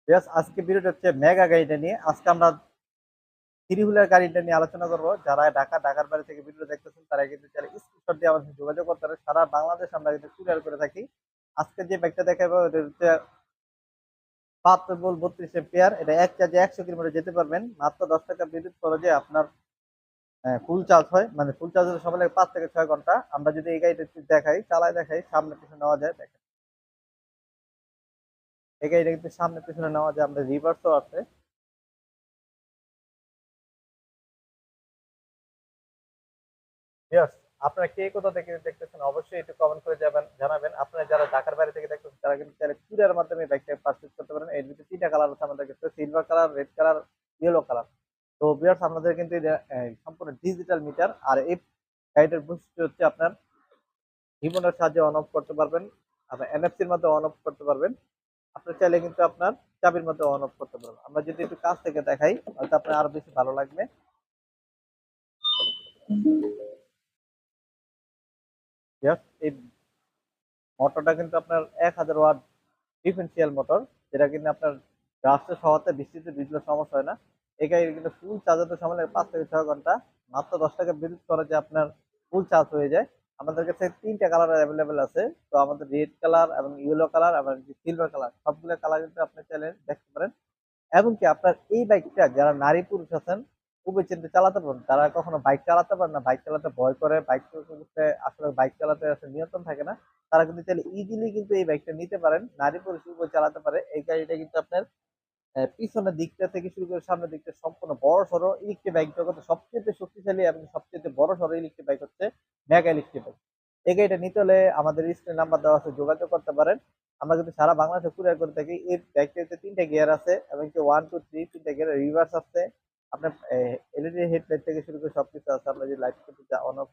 বেশ, আজকে ভিডিওটা হচ্ছে মেগা গাড়িটা নিয়ে। আজকে আমরা থ্রি হুইলার গাড়িটা নিয়ে আলোচনা করবো। যারা ঢাকার বাইরে থেকে ভিডিও দেখতেছেন তারা কিন্তু চাইলে স্ক্রিনশট দিয়ে আমাদের সাথে যোগাযোগ করতে পারে। সারা বাংলাদেশ আমরা কিন্তু কুরিয়ার করে থাকি। আজকে যে বাইকটা দেখাবো এটা হচ্ছে 72 ভোল্ট 32 এম্পিয়ার। এটা এক চার্জে 100 কিলোমিটার যেতে পারবেন মাত্র 10 টাকা বিদ্যুৎ খরচে। আপনার ফুল চার্জ হয়, মানে ফুল চার্জ হতে সময় লাগে 5 থেকে 6 ঘন্টা। আমরা যদি এই গাড়িটা একটু দেখাই, চালায় দেখাই, সামনে পিছনে নেওয়া যায়। দেখেন, এই গাড়িটা কিন্তু সামনে পিছনে নেওয়া যায়, আমরা রিভার্সও আছে। Yes, আপনারা কে কোথা থেকে দেখতেছেন অবশ্যই একটু কমেন্ট করে জানাবেন। আপনারা যারা ঢাকার বাইরে থেকে দেখতেছেন তারা কিন্তু চাইলে কুরিয়ার মাধ্যমে বাইকটা পারচেজ করতে পারেন। এর ভিতরে 3টা কালার আছে আমাদের কাছে, silver colour, red colour, yellow colour. তো ভিউয়ার্স, আপনাদের কিন্তু এটা সম্পূর্ণ ডিজিটাল মিটার। আর এই গাড়িটার বৈশিষ্ট্য হচ্ছে আপনার রিমোটের সাহায্যে অন অফ করতে পারবেন, আপনার এনএফসির মধ্যে অন অফ করতে পারবেন। আপনি চাইলে কিন্তু আপনার চাবির মধ্যে অন অফ করতে পারবেন। আমরা যদি একটু কাছ থেকে দেখাই হয়তো আপনার আরো বেশি ভালো লাগবে। Yes, এই মোটরটা কিন্তু আপনার 1000 ওয়াট ডিফারেন্সিয়াল মোটর, যেটা কিন্তু আপনার রাস্তায় শহরতে বৃষ্টিতে ভিজলে সমস্যা হয় না। এই গাড়ির কিন্তু ফুল চার্জ হতে সময় লাগে 5 থেকে 6 ঘন্টা। মাত্র 10 টাকা বিদ্যুৎ খরচে আপনার ফুল চার্জ হয়ে যায়। আমাদের কাছে 3টা কালার অ্যাভেলেবেল আছে। তো আমাদের রেড কালার এবং ইয়েলো কালার এবং সিলভার কালার, সবগুলো কালার কিন্তু আপনি চাইলে দেখতে পারেন। এমনকি আপনার এই বাইকটা যারা নারী পুরুষ আছেন খুবই চিন্তে চালাতে পারেন, তারা কখনো বাইক চালাতে পারে না, বাইক চালাতে ভয় করে, বাইক চালাতে আসলে বাইক চালাতে আসলে নিয়ন্ত্রণ থাকে না, তারা কিন্তু চাইলে ইজিলি কিন্তু এই বাইকটা নিতে পারেন। নারী পুরুষ উভয় চালাতে পারে। এই গাড়িটা কিন্তু আপনার পিছনের দিকটা থেকে শুরু করে সামনের দিকটা সম্পূর্ণ বড় সড়ো ইলেকট্রিক বাইক জগতে সবচেয়ে শক্তিশালী এবং সবচেয়ে বড় সড়ো ইলেকট্রিক বাইক হচ্ছে মেগা ইলেকট্রিক বাইক। এই গাড়িটা নিতে হলে আমাদের স্ক্রিন নাম্বার দেওয়া আছে, যোগাযোগ করতে পারেন। আমরা কিন্তু সারা বাংলাদেশে কুরিয়ার করে থাকি। এই বাইকটাতে 3টা গিয়ার আছে এবং কি 1 2 3 3টা গিয়ার রিভার্স আছে। আপনার এলইডি হেডলাইট থেকে শুরু করে সবকিছু আছে। আমরা যদি লাইট করতে অন অফ